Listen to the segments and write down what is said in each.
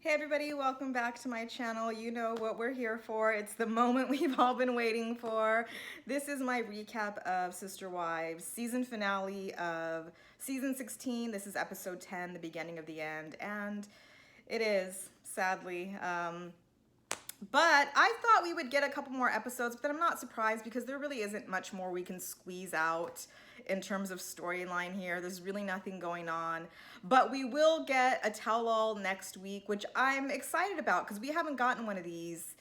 Hey everybody, welcome back to my channel. You know what we're here for. It's the moment we've all been waiting for. This is my recap of Sister Wives, season finale of season 16. This is episode 10, the beginning of the end, and it is, sadly. But I thought we would get a couple more episodes, but then I'm not surprised because there really isn't much more we can squeeze out in terms of storyline here. There's really nothing going on. But we will get a tell-all next week, which I'm excited about because we haven't gotten one of these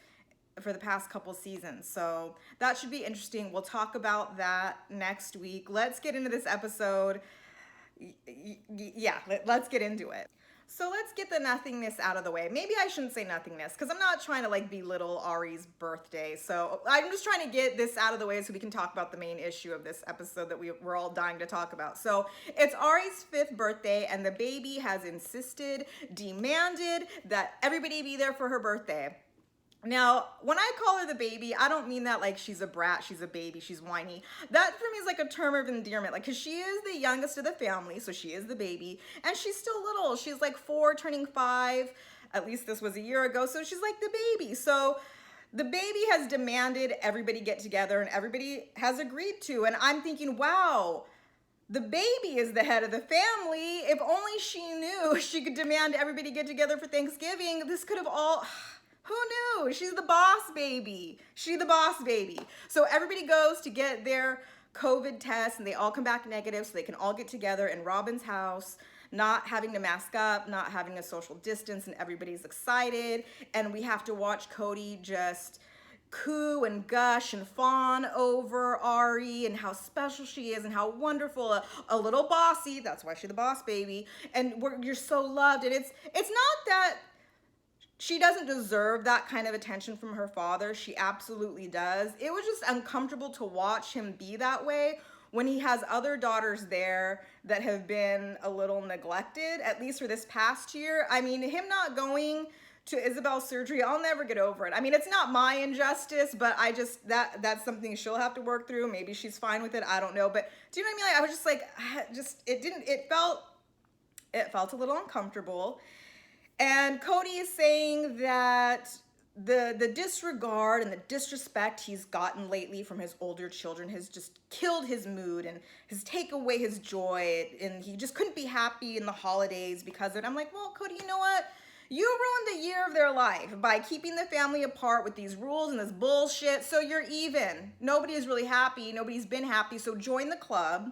for the past couple seasons. So that should be interesting. We'll talk about that next week. Let's get into this episode. Yeah, let's get into it. So let's get the nothingness out of the way. Maybe I shouldn't say nothingness because I'm not trying to like belittle Ari's birthday. So I'm just trying to get this out of the way so we can talk about the main issue of this episode that we're all dying to talk about. So it's Ari's 5th birthday and the baby has insisted, demanded that everybody be there for her birthday. Now, when I call her the baby, I don't mean that like she's a brat, she's a baby, she's whiny. That for me is like a term of endearment, like, cause she is the youngest of the family, so she is the baby, and she's still little. She's like 4, turning 5. At least this was a year ago, so she's like the baby. So the baby has demanded everybody get together, and everybody has agreed to. And I'm thinking, wow, the baby is the head of the family. If only she knew she could demand everybody get together for Thanksgiving. This could have all. Who knew? She's the boss baby. She's the boss baby. So everybody goes to get their COVID test and they all come back negative so they can all get together in Robin's house, not having to mask up, not having a social distance, and everybody's excited. And we have to watch Cody just coo and gush and fawn over Ari and how special she is and how wonderful, a little bossy, that's why she's the boss baby, and you're so loved. And it's not that she doesn't deserve that kind of attention from her father. She absolutely does. It was just uncomfortable to watch him be that way when he has other daughters there that have been a little neglected, at least for this past year. I mean, him not going to Isabel's surgery, I'll never get over it. I mean, it's not my injustice, but I just, that's something she'll have to work through. Maybe she's fine with it, I don't know. But do you know what I mean? Like, I was just like, it felt a little uncomfortable. And Cody is saying that the disregard and the disrespect he's gotten lately from his older children has just killed his mood and has taken away his joy, and he just couldn't be happy in the holidays because of it. I'm like, well, Cody, you know what? You ruined the year of their life by keeping the family apart with these rules and this bullshit, so you're even. Nobody is really happy. Nobody's been happy, so join the club.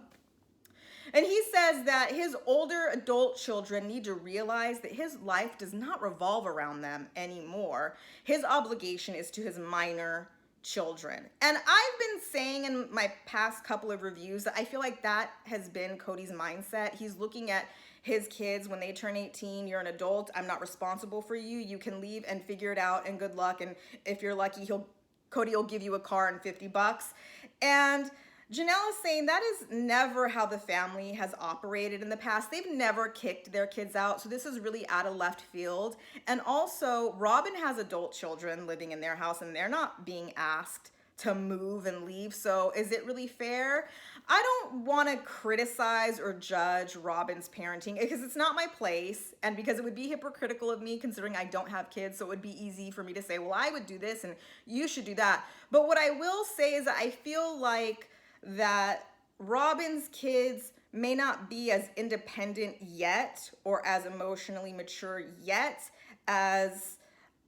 And he says that his older adult children need to realize that his life does not revolve around them anymore. His obligation is to his minor children. And I've been saying in my past couple of reviews that I feel like that has been Cody's mindset. He's looking at his kids when they turn 18, you're an adult, I'm not responsible for you. You can leave and figure it out, and good luck. And if you're lucky, Cody will give you a car and $50. And Janelle is saying that is never how the family has operated in the past. They've never kicked their kids out, so this is really out of left field. And also, Robin has adult children living in their house, and they're not being asked to move and leave, so is it really fair? I don't want to criticize or judge Robin's parenting because it's not my place, and because it would be hypocritical of me considering I don't have kids, so it would be easy for me to say, well, I would do this and you should do that. But what I will say is that I feel like that Robin's kids may not be as independent yet or as emotionally mature yet as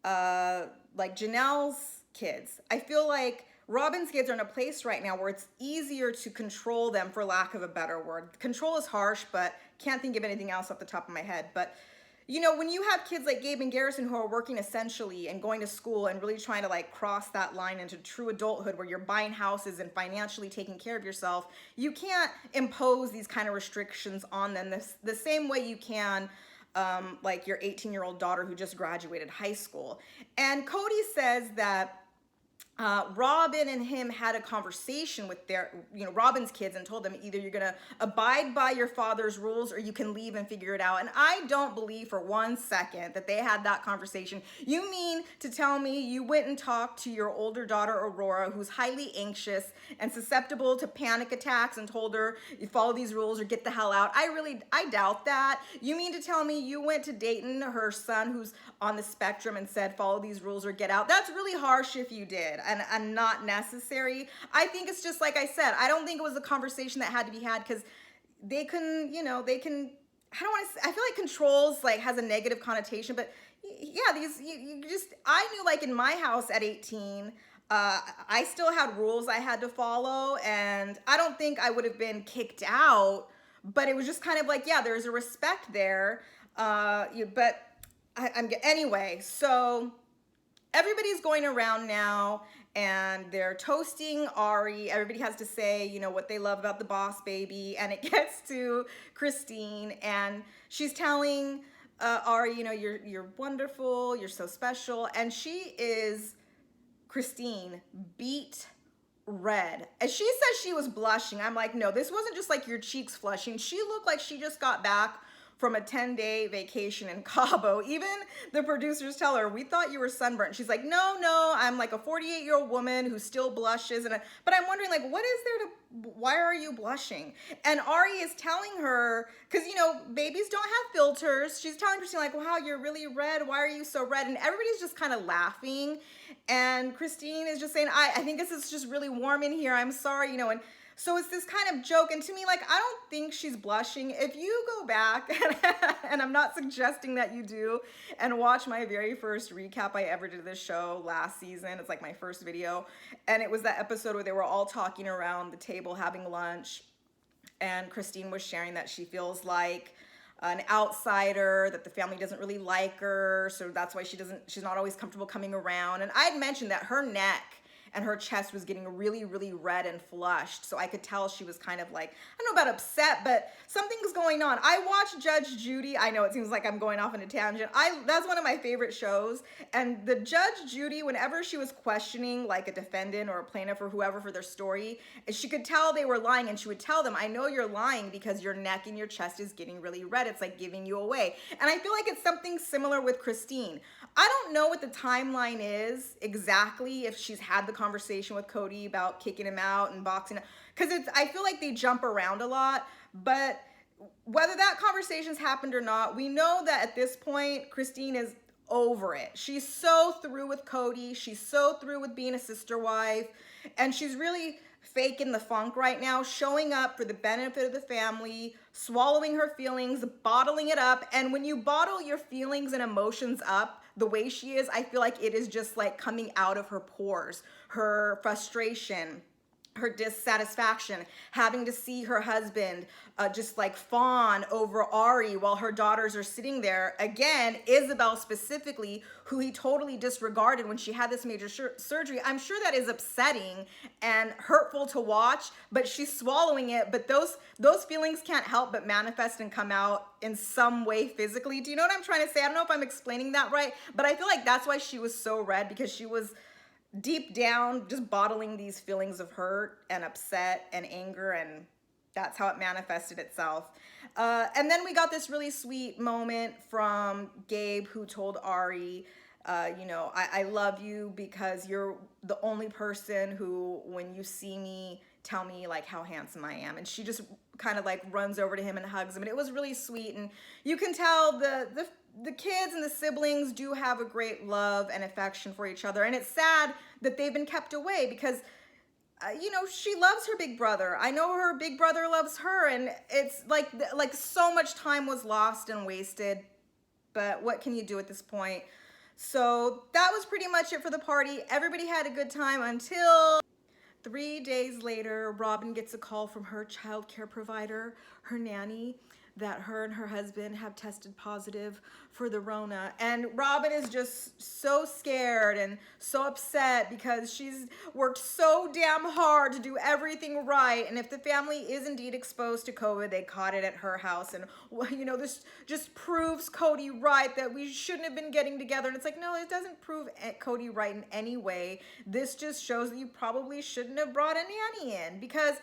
like Janelle's kids. I feel like Robin's kids are in a place right now where it's easier to control them, for lack of a better word. Control is harsh, but can't think of anything else off the top of my head. But you know, when you have kids like Gabe and Garrison who are working essentially and going to school and really trying to like cross that line into true adulthood where you're buying houses and financially taking care of yourself, you can't impose these kind of restrictions on them the same way you can like your 18-year-old daughter who just graduated high school. And Cody says that Robin and him had a conversation with their, Robin's kids, and told them either you're gonna abide by your father's rules or you can leave and figure it out. And I don't believe for 1 second that they had that conversation. You mean to tell me you went and talked to your older daughter, Aurora, who's highly anxious and susceptible to panic attacks, and told her you follow these rules or get the hell out? I doubt that. You mean to tell me you went to Dayton, her son, who's on the spectrum, and said follow these rules or get out? That's really harsh if you did, and not necessary. I think it's just like I said, I don't think it was a conversation that had to be had, because they can, I don't want to, I feel like controls like has a negative connotation, but yeah, you just, I knew like in my house at 18, I still had rules I had to follow, and I don't think I would have been kicked out, but it was just kind of like, yeah, there's a respect there. Anyway, so everybody's going around now and they're toasting Ari. Everybody has to say, what they love about the boss baby. And it gets to Christine, and she's telling Ari, you're wonderful, you're so special. And she is, Christine, beet red. And she says she was blushing. I'm like, no, this wasn't just like your cheeks flushing. She looked like she just got back from a 10-day vacation in Cabo. Even the producers tell her, we thought you were sunburnt. She's like, no, I'm like a 48-year-old woman who still blushes. But I'm wondering, like, what is there to, why are you blushing? And Ari is telling her, because, babies don't have filters. She's telling Christine, like, wow, you're really red. Why are you so red? And everybody's just kind of laughing. And Christine is just saying, I think this is just really warm in here. I'm sorry, and so it's this kind of joke. And to me, like, I don't think she's blushing. If you go back, and I'm not suggesting that you do, and watch my very first recap I ever did of this show last season, it's like my first video, and it was that episode where they were all talking around the table having lunch, and Christine was sharing that she feels like an outsider, that the family doesn't really like her, so that's why she's not always comfortable coming around. And I'd mentioned that her neck and her chest was getting really, really red and flushed. So I could tell she was kind of like, I don't know about upset, but something's going on. I watched Judge Judy. I know it seems like I'm going off on a tangent. That's one of my favorite shows. And the Judge Judy, whenever she was questioning like a defendant or a plaintiff or whoever for their story, she could tell they were lying, and she would tell them, I know you're lying because your neck and your chest is getting really red. It's like giving you away. And I feel like it's something similar with Christine. I don't know what the timeline is exactly, if she's had the conversation with Cody about kicking him out and boxing, because I feel like they jump around a lot. But whether that conversation's happened or not, we know that at this point Christine is over it. She's so through with Cody. She's so through with being a sister wife, and she's really faking the funk right now, showing up for the benefit of the family, swallowing her feelings, bottling it up. And when you bottle your feelings and emotions up the way she is, I feel like it is just like coming out of her pores. Her frustration, her dissatisfaction, having to see her husband just like fawn over Ari while her daughters are sitting there. Again, Isabel specifically, who he totally disregarded when she had this major surgery. I'm sure that is upsetting and hurtful to watch, but she's swallowing it. But those feelings can't help but manifest and come out in some way physically. Do you know what I'm trying to say? I don't know if I'm explaining that right, but I feel like that's why she was so red, because she was deep down just bottling these feelings of hurt and upset and anger, and that's how it manifested itself. And then we got this really sweet moment from Gabe, who told Ari, I love you because you're the only person who, when you see me, tell me like how handsome I am. And she just kind of like runs over to him and hugs him, and it was really sweet. And you can tell the kids and the siblings do have a great love and affection for each other. And it's sad that they've been kept away, because she loves her big brother. I know her big brother loves her, and it's like so much time was lost and wasted. But what can you do at this point? So that was pretty much it for the party. Everybody had a good time until 3 days later. Robin gets a call from her child care provider, her nanny, that her and her husband have tested positive for the Rona. And Robin is just so scared and so upset because she's worked so damn hard to do everything right. And if the family is indeed exposed to COVID, they caught it at her house. And, you know, this just proves Cody right that we shouldn't have been getting together. And it's like, no, it doesn't prove Cody right in any way. This just shows that you probably shouldn't have brought a nanny in, because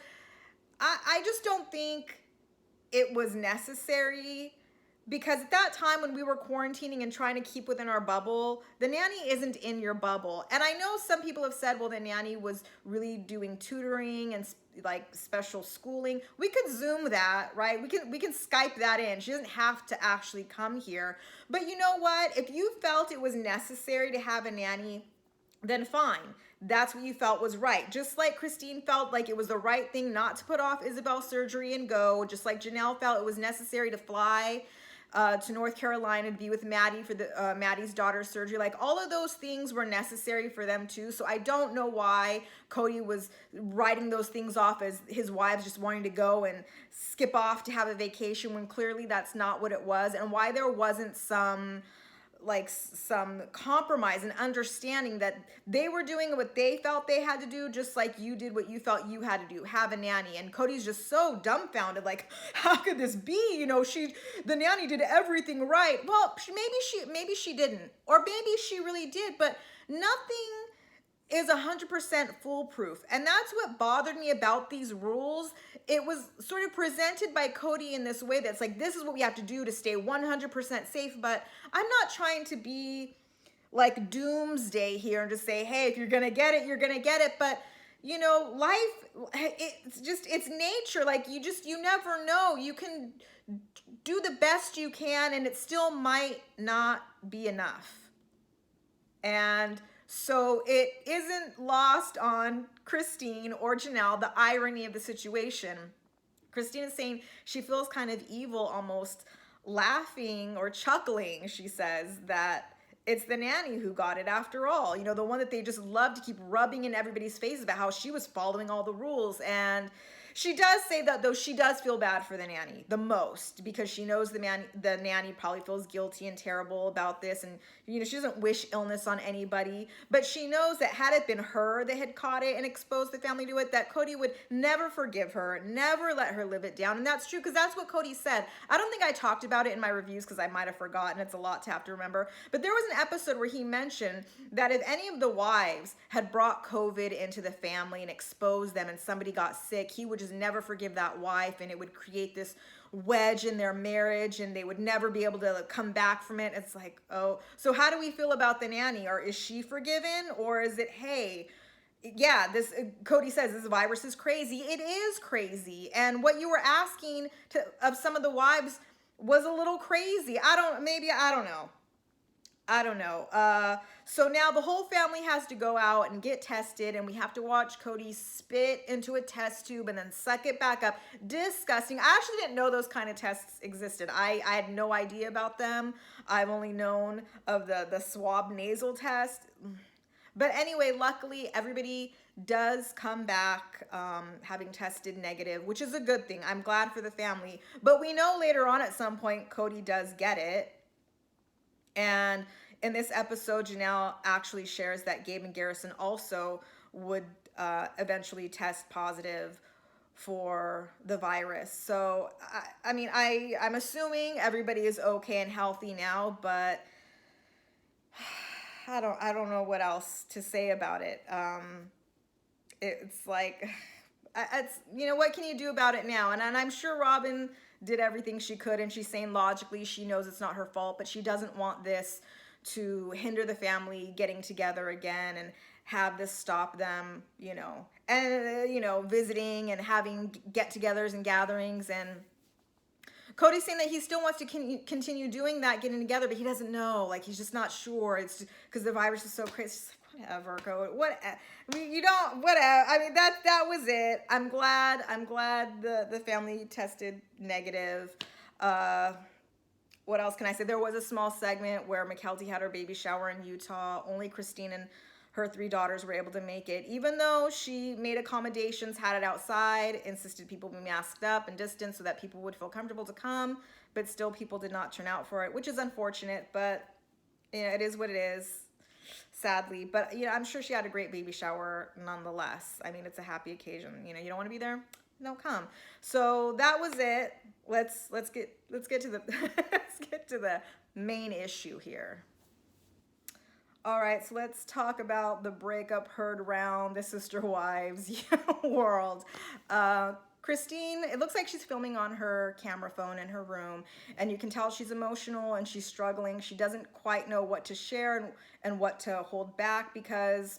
I just don't think it was necessary, because at that time when we were quarantining and trying to keep within our bubble, the nanny isn't in your bubble. And I know some people have said, well, the nanny was really doing tutoring and like special schooling. We could Zoom that, right? We can Skype that in. She doesn't have to actually come here. But you know what? If you felt it was necessary to have a nanny, then fine. That's what you felt was right. Just like Christine felt like it was the right thing not to put off Isabel's surgery and go. Just like Janelle felt it was necessary to fly to North Carolina to be with Maddie for the Maddie's daughter's surgery. Like, all of those things were necessary for them too. So I don't know why Cody was writing those things off as his wives just wanting to go and skip off to have a vacation, when clearly that's not what it was, and why there wasn't some compromise and understanding that they were doing what they felt they had to do, just like you did what you felt you had to do, have a nanny. And Cody's just so dumbfounded, like, how could this be? You know, the nanny did everything right. Well, maybe she didn't, or maybe she really did, but nothing is 100% foolproof. And that's what bothered me about these rules. It was sort of presented by Cody in this way that's like, this is what we have to do to stay 100% safe. But I'm not trying to be like doomsday here and just say, hey, if you're gonna get it, you're gonna get it. But you know, life, it's nature. Like, you never know. You can do the best you can and it still might not be enough. And so it isn't lost on Christine or Janelle, the irony of the situation. Christine is saying she feels kind of evil, almost laughing or chuckling. She says that it's the nanny who got it after all. You know, the one that they just love to keep rubbing in everybody's face about how she was following all the rules. And she does say that, though, she does feel bad for the nanny the most, because she knows the nanny probably feels guilty and terrible about this, and you know, she doesn't wish illness on anybody, but she knows that had it been her that had caught it and exposed the family to it, that Cody would never forgive her, never let her live it down. And that's true, because that's what Cody said. I don't think I talked about it in my reviews because I might have forgotten. It's a lot to have to remember, but there was an episode where he mentioned that if any of the wives had brought COVID into the family and exposed them and somebody got sick, he would just never forgive that wife, and it would create this wedge in their marriage and they would never be able to come back from it. It's like, oh, so how do we feel about the nanny? Or is she forgiven? Or is it, hey, yeah, this Cody says this virus is crazy. It is crazy. And what you were asking of some of the wives was a little crazy. I don't know. So now the whole family has to go out and get tested, and we have to watch Cody spit into a test tube and then suck it back up. Disgusting. I actually didn't know those kind of tests existed. I had no idea about them. I've only known of the swab nasal test. But anyway, luckily everybody does come back having tested negative, which is a good thing. I'm glad for the family. But we know later on at some point Cody does get it. And in this episode, Janelle actually shares that Gabe and Garrison also would eventually test positive for the virus. So, I mean, I'm assuming everybody is okay and healthy now, but I don't know what else to say about it. It's like, you know, what can you do about it now? And I'm sure Robin did everything she could, and she's saying logically she knows it's not her fault, but she doesn't want this to hinder the family getting together again and have this stop them, you know, and visiting and having get-togethers and gatherings. And Cody's saying that he still wants to continue doing that, getting together, but he doesn't know, like, he's just not sure. It's because the virus is so crazy. Whatever, Cody. Whatever. I mean, that was it. I'm glad the family tested negative. What else can I say? There was a small segment where McKelty had her baby shower in Utah. Only Christine and her 3 daughters were able to make it, even though she made accommodations, had it outside, insisted people be masked up and distanced so that people would feel comfortable to come, but still people did not turn out for it, which is unfortunate, but it is what it is, sadly. But I'm sure she had a great baby shower nonetheless. I mean, it's a happy occasion. You don't want to be there? No, come. So that was it. Let's get to the let's get to the main issue here. All right, so let's talk about the breakup heard around the sister wives world. Christine, it looks like she's filming on her camera phone in her room, and you can tell she's emotional and she's struggling. She doesn't quite know what to share and what to hold back, because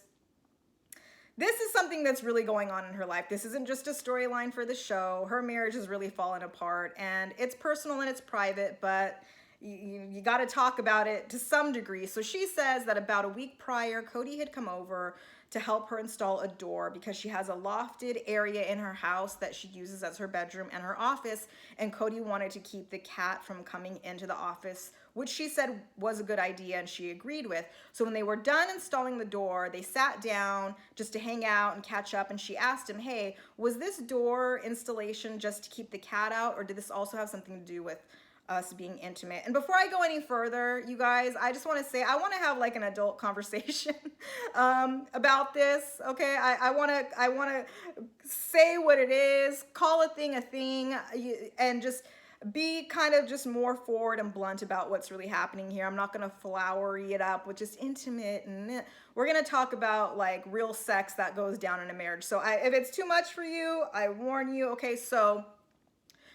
this is something that's really going on in her life. This isn't just a storyline for the show. Her marriage has really fallen apart, and it's personal and it's private, but you got to talk about it to some degree. So she says that about a week prior, Cody had come over to help her install a door because she has a lofted area in her house that she uses as her bedroom and her office, and Cody wanted to keep the cat from coming into the office, which she said was a good idea and she agreed with. So when they were done installing the door, they sat down just to hang out and catch up, and she asked him, hey, was this door installation just to keep the cat out, or did this also have something to do with us being intimate? And before I go any further, you guys, I just want to say I want to have like an adult conversation about this. Okay, I want to say what it is, call a thing, and just be kind of just more forward and blunt about what's really happening here. I'm not going to flowery it up with just intimate, and we're going to talk about like real sex that goes down in a marriage. So if it's too much for you, I warn you. Okay, so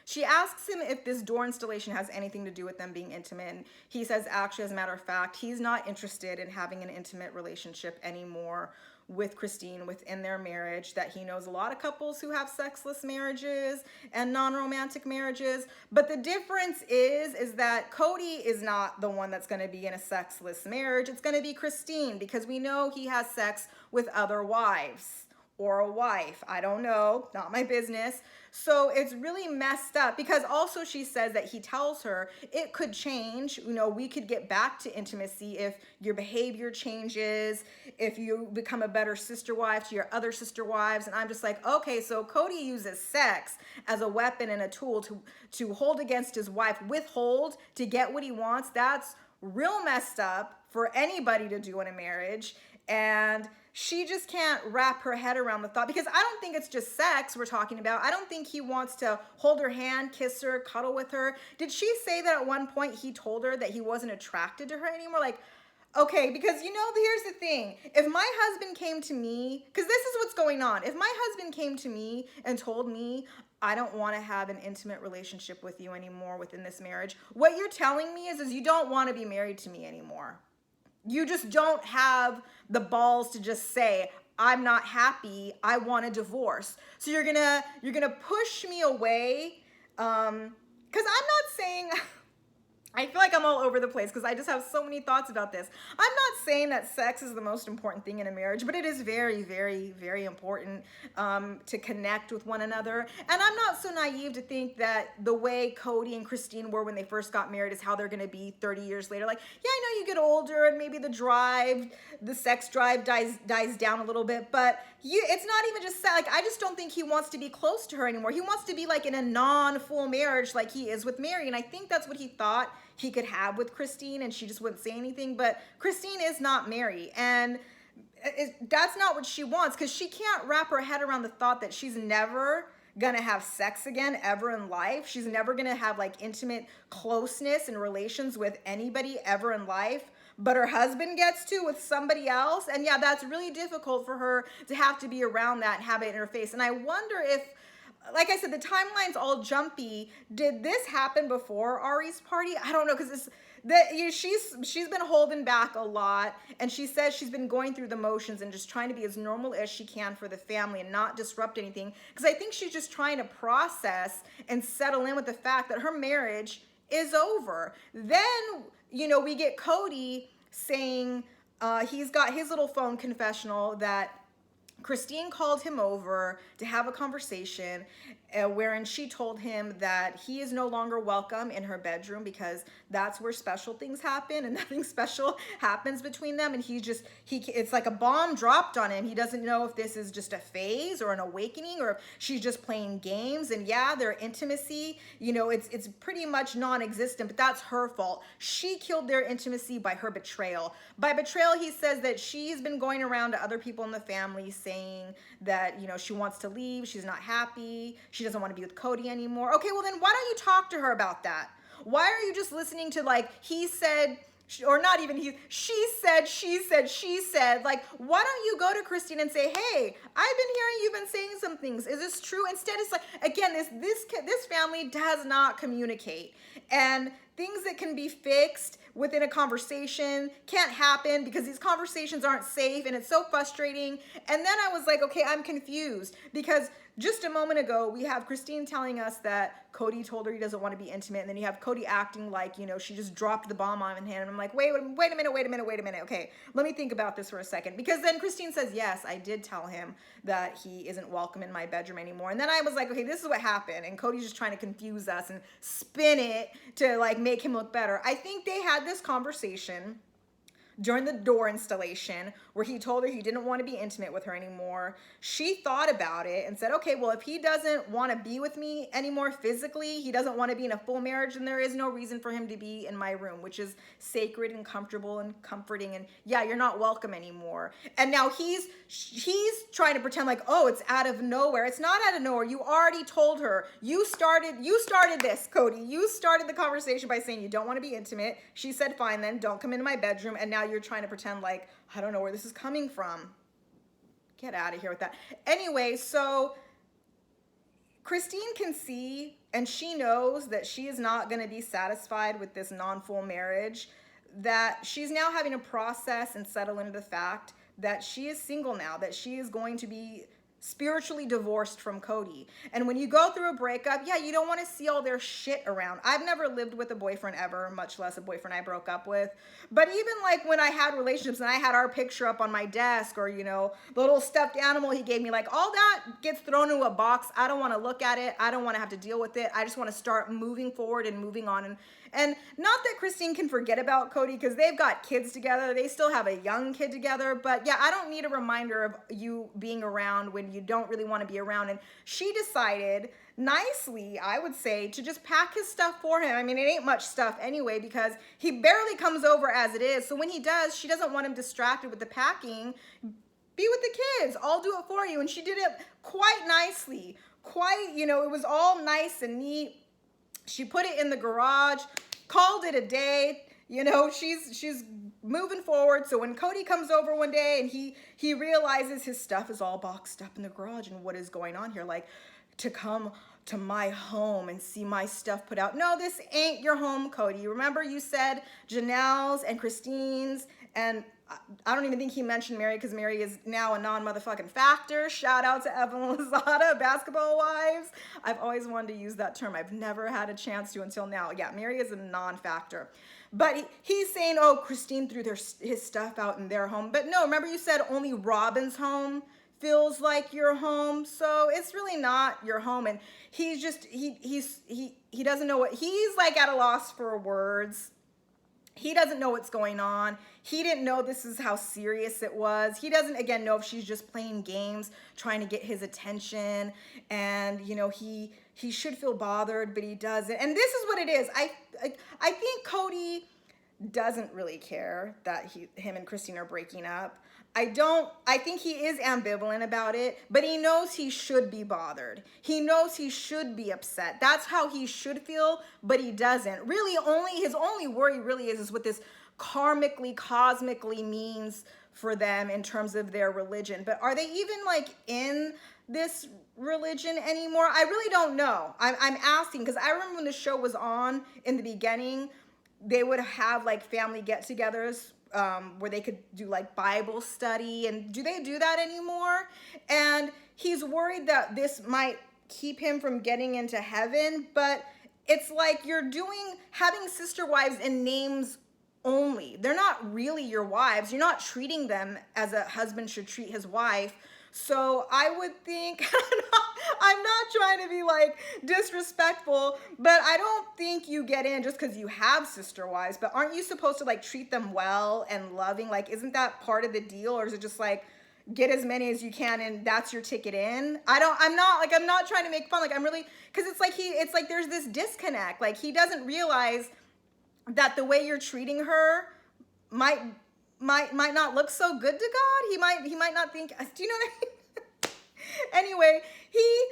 she asks him if this door installation has anything to do with them being intimate. And he says, actually, as a matter of fact, he's not interested in having an intimate relationship anymore with Christine within their marriage, that he knows a lot of couples who have sexless marriages and non-romantic marriages. But the difference is that Cody is not the one that's going to be in a sexless marriage. It's going to be Christine, because we know he has sex with other wives or a wife. I don't know, not my business. So it's really messed up, because also she says that he tells her it could change. We could get back to intimacy if your behavior changes, if you become a better sister wife to your other sister wives. And I'm just like, okay, so Cody uses sex as a weapon and a tool to hold against his wife, withhold to get what he wants. That's real messed up for anybody to do in a marriage. And she just can't wrap her head around the thought, because I don't think it's just sex we're talking about. I don't think he wants to hold her hand, kiss her, cuddle with her. Did she say that at one point he told her that he wasn't attracted to her anymore? Like, okay, because here's the thing. If my husband came to me, because this is what's going on. If my husband came to me and told me, I don't want to have an intimate relationship with you anymore within this marriage, what you're telling me is you don't want to be married to me anymore. You just don't have the balls to just say, I'm not happy, I want a divorce. So you're gonna push me away, because I'm not saying, I feel like I'm all over the place because I just have so many thoughts about this. I'm not saying that sex is the most important thing in a marriage, but it is very, very, very important to connect with one another. And I'm not so naive to think that the way Cody and Christine were when they first got married is how they're going to be 30 years later. Like, yeah, I know you get older and maybe the sex drive dies down a little bit, but it's not even just like, I just don't think he wants to be close to her anymore. He wants to be like in a non-full marriage like he is with Mary. And I think that's what he thought he could have with Christine, and she just wouldn't say anything. But Christine is not Mary, and that's not what she wants, because she can't wrap her head around the thought that she's never gonna have sex again ever in life. She's never gonna have like intimate closeness and relations with anybody ever in life, but her husband gets to with somebody else. And yeah, that's really difficult for her to have to be around that and have it in her face. And I wonder if, like I said, the timeline's all jumpy. Did this happen before Ari's party? I don't know, because she's been holding back a lot, and she says she's been going through the motions and just trying to be as normal as she can for the family and not disrupt anything, because I think she's just trying to process and settle in with the fact that her marriage is over. Then, we get Cody saying he's got his little phone confessional that Christine called him over to have a conversation, wherein she told him that he is no longer welcome in her bedroom because that's where special things happen and nothing special happens between them. And it's like a bomb dropped on him. He doesn't know if this is just a phase or an awakening or if she's just playing games. And yeah, their intimacy, it's pretty much non-existent, but that's her fault. She killed their intimacy by her betrayal. By betrayal, he says that she's been going around to other people in the family saying that, she wants to leave, she's not happy, she doesn't want to be with Cody anymore. Okay, well then why don't you talk to her about that? Why are you just listening to he said, or not even he, she said, she said, she said, why don't you go to Christine and say, hey, I've been hearing you've been saying some things. Is this true? Instead, it's again, this family does not communicate. And things that can be fixed within a conversation can't happen because these conversations aren't safe, and it's so frustrating. And then I was like, okay, I'm confused because just a moment ago, we have Christine telling us that Cody told her he doesn't want to be intimate. And then you have Cody acting like, she just dropped the bomb on him. And I'm like, wait a minute. Okay, let me think about this for a second. Because then Christine says, yes, I did tell him that he isn't welcome in my bedroom anymore. And then I was like, okay, this is what happened. And Cody's just trying to confuse us and spin it to make him look better. I think they had this conversation during the door installation where he told her he didn't want to be intimate with her anymore. She thought about it and said, okay, well, if he doesn't want to be with me anymore physically, he doesn't want to be in a full marriage, then there is no reason for him to be in my room, which is sacred and comfortable and comforting. And yeah, you're not welcome anymore. And now he's trying to pretend oh, it's out of nowhere. It's not out of nowhere. You already told her. You started this, Cody. You started the conversation by saying you don't want to be intimate. She said, fine, then don't come into my bedroom. And now you're trying to pretend I don't know where this is coming from. Get out of here with that. Anyway, so Christine can see, and she knows that she is not going to be satisfied with this non-full marriage, that she's now having to process and settle into the fact that she is single now, that she is going to be spiritually divorced from Cody. And when you go through a breakup, yeah, you don't want to see all their shit around. I've never lived with a boyfriend ever, much less a boyfriend I broke up with. But even when I had relationships and I had our picture up on my desk, or, the little stuffed animal he gave me, all that gets thrown into a box. I don't want to look at it. I don't want to have to deal with it. I just want to start moving forward and moving on. And not that Christine can forget about Cody because they've got kids together. They still have a young kid together. But yeah, I don't need a reminder of you being around when you don't really want to be around. And she decided nicely, I would say, to just pack his stuff for him. I mean, it ain't much stuff anyway because he barely comes over as it is. So when he does, she doesn't want him distracted with the packing. Be with the kids. I'll do it for you. And she did it quite nicely. It was all nice and neat. She put it in the garage, called it a day. She's moving forward. So when Cody comes over one day and he realizes his stuff is all boxed up in the garage and what is going on here, to come to my home and see my stuff put out. No, this ain't your home, Cody. Remember you said Janelle's and Christine's, and I don't even think he mentioned Mary because Mary is now a non-motherfucking factor. Shout out to Evelyn Lozada, Basketball Wives. I've always wanted to use that term. I've never had a chance to until now. Yeah, Mary is a non-factor. But he's saying, oh, Christine threw his stuff out in their home. But no, remember you said only Robin's home feels like your home. So it's really not your home. And he's just, he doesn't know what, he's at a loss for words. He doesn't know what's going on. He didn't know this is how serious it was. He doesn't, again, know if she's just playing games, trying to get his attention. And, he should feel bothered, but he doesn't. And this is what it is. I think Cody doesn't really care that him and Christine are breaking up. I think he is ambivalent about it, but he knows he should be bothered. He knows he should be upset. That's how he should feel, but he doesn't. Really, his only worry really is what this karmically, cosmically means for them in terms of their religion. But are they even in this religion anymore? I really don't know. I'm asking because I remember when the show was on in the beginning, they would have family get-togethers where they could do Bible study. And do they do that anymore? And he's worried that this might keep him from getting into heaven. But it's you're having sister wives in names only. They're not really your wives. You're not treating them as a husband should treat his wife. So I would think, I'm not trying to be like disrespectful, but I don't think you get in just because you have sister wives. But aren't you supposed to like treat them well and loving? Like, isn't that part of the deal? Or is it just like, get as many as you can and that's your ticket in? I'm not trying to make fun. Like, I'm really, because it's like there's this disconnect. Like, he doesn't realize that the way you're treating her might might not look so good to God. He might not think. Do you know what I mean? Anyway, he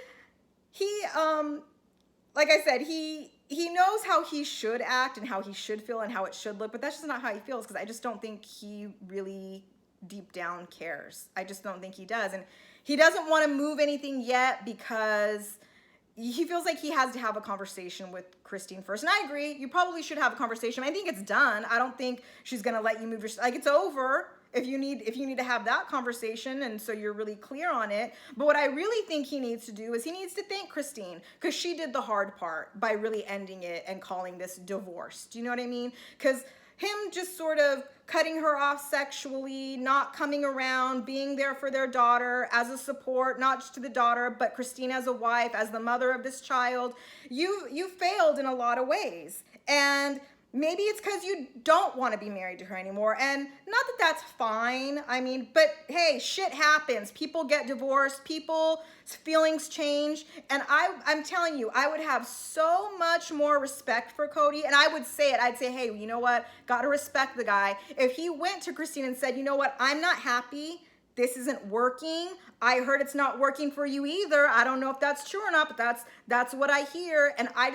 like I said, he knows how he should act and how he should feel and how it should look, but that's just not how he feels, because I just don't think he really deep down cares. I just don't think he does. And he doesn't want to move anything yet because he feels like he has to have a conversation with Christine first. And I agree, you probably should have a conversation. I think it's done. I don't think she's gonna let you move your, like, it's over if you need to have that conversation, and so you're really clear on it. But what I really think he needs to do is he needs to thank Christine, because she did the hard part by really ending it and calling this divorce. Do you know what I mean? Because him just sort of cutting her off sexually, not coming around, being there for their daughter as a support, not just to the daughter, but Christine as a wife, as the mother of this child. You failed in a lot of ways. And maybe it's because you don't want to be married to her anymore. And not that that's fine. I mean, but hey, shit happens. People get divorced. People's feelings change. And I'm telling you, I would have so much more respect for Cody. And I would say it. I'd say, hey, you know what? Got to respect the guy. If he went to Christine and said, you know what? I'm not happy. This isn't working. I heard it's not working for you either. I don't know if that's true or not, but that's what I hear. And I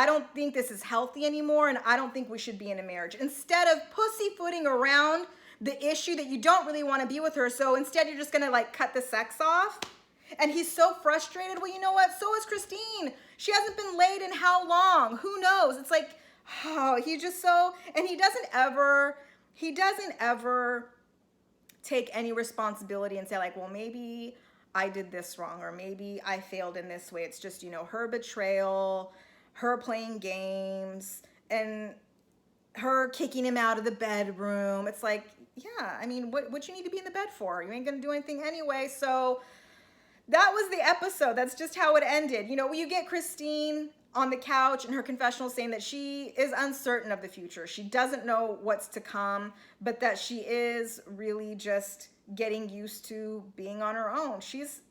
don't think this is healthy anymore, and I don't think we should be in a marriage. Instead of pussyfooting around the issue that you don't really want to be with her, so instead you're just gonna like cut the sex off. And he's so frustrated. Well, you know what? So is Christine. She hasn't been laid in how long? Who knows? It's like, oh, he just so, and he doesn't ever take any responsibility and say like, well, maybe I did this wrong, or maybe I failed in this way. It's just, you know, her betrayal, her playing games, and her kicking him out of the bedroom. It's like, yeah, I mean, what you need to be in the bed for? You ain't gonna do anything anyway. So that was the episode. That's just how it ended. You know, you get Christine on the couch in her confessional saying that she is uncertain of the future. She doesn't know what's to come, but that she is really just getting used to being on her own. She's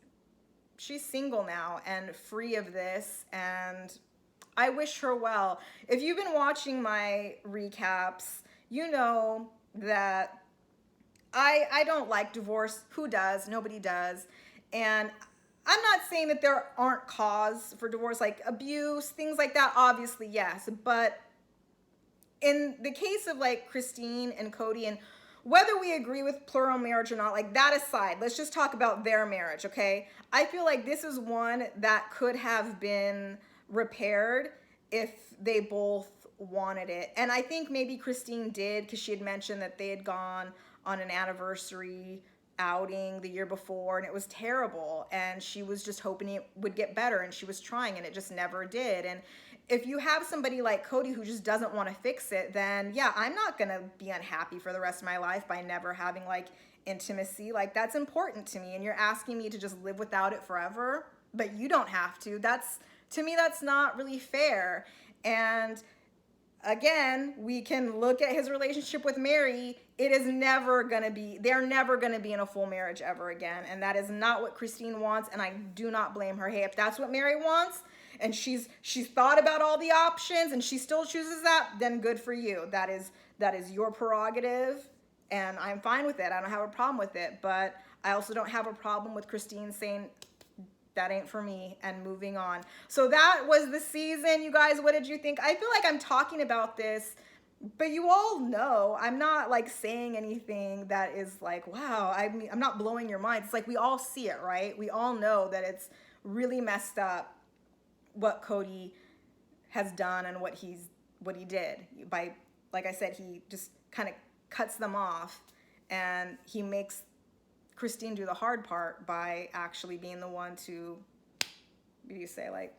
single now and free of this, and I wish her well. If you've been watching my recaps, you know that I don't like divorce. Who does? Nobody does. And I'm not saying that there aren't cause for divorce, like abuse, things like that, obviously, yes. But in the case of like Christine and Cody, and whether we agree with plural marriage or not, like that aside, let's just talk about their marriage, okay? I feel like this is one that could have been repaired if they both wanted it. And I think maybe Christine did, because she had mentioned that they had gone on an anniversary outing the year before and it was terrible, and she was just hoping it would get better, and she was trying and it just never did. And if you have somebody like Cody who just doesn't want to fix it, then yeah, I'm not gonna be unhappy for the rest of my life by never having like intimacy. Like, that's important to me, and you're asking me to just live without it forever, but you don't have to. To me, that's not really fair. And again, we can look at his relationship with Mary. They're never gonna be in a full marriage ever again. And that is not what Christine wants, and I do not blame her. Hey, if that's what Mary wants, and she's thought about all the options and she still chooses that, then good for you. That is your prerogative, and I'm fine with it. I don't have a problem with it, but I also don't have a problem with Christine saying, that ain't for me, and moving on. So that was the season, you guys. What did you think? I feel like I'm talking about this, but you all know I'm not like saying anything that is like, wow, I'm not blowing your mind. It's like we all see it, right? We all know that it's really messed up what Cody has done and what he did. By, like I said, he just kind of cuts them off, and he makes Christine do the hard part by actually being the one to, what do you say, like,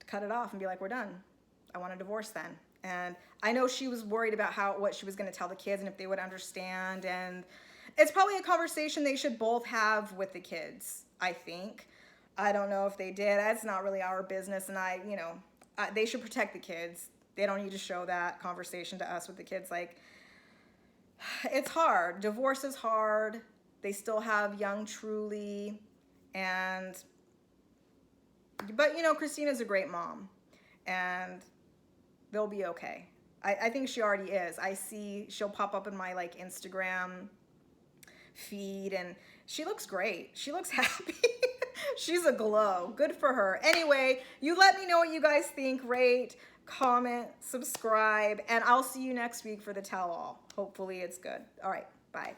cut it off and be like, we're done. I want a divorce then. And I know she was worried about what she was going to tell the kids and if they would understand. And It's probably a conversation they should both have with the kids, I think. I don't know if they did. That's not really our business. And they should protect the kids. They don't need to show that conversation to us with the kids. Like, it's hard. Divorce is hard. They still have young Truly. But Christina's a great mom. And they'll be okay. I think she already is. I see she'll pop up in my like Instagram feed and she looks great. She looks happy. She's a glow. Good for her. Anyway, you let me know what you guys think. Rate, comment, subscribe, and I'll see you next week for the tell-all. Hopefully it's good. All right, bye.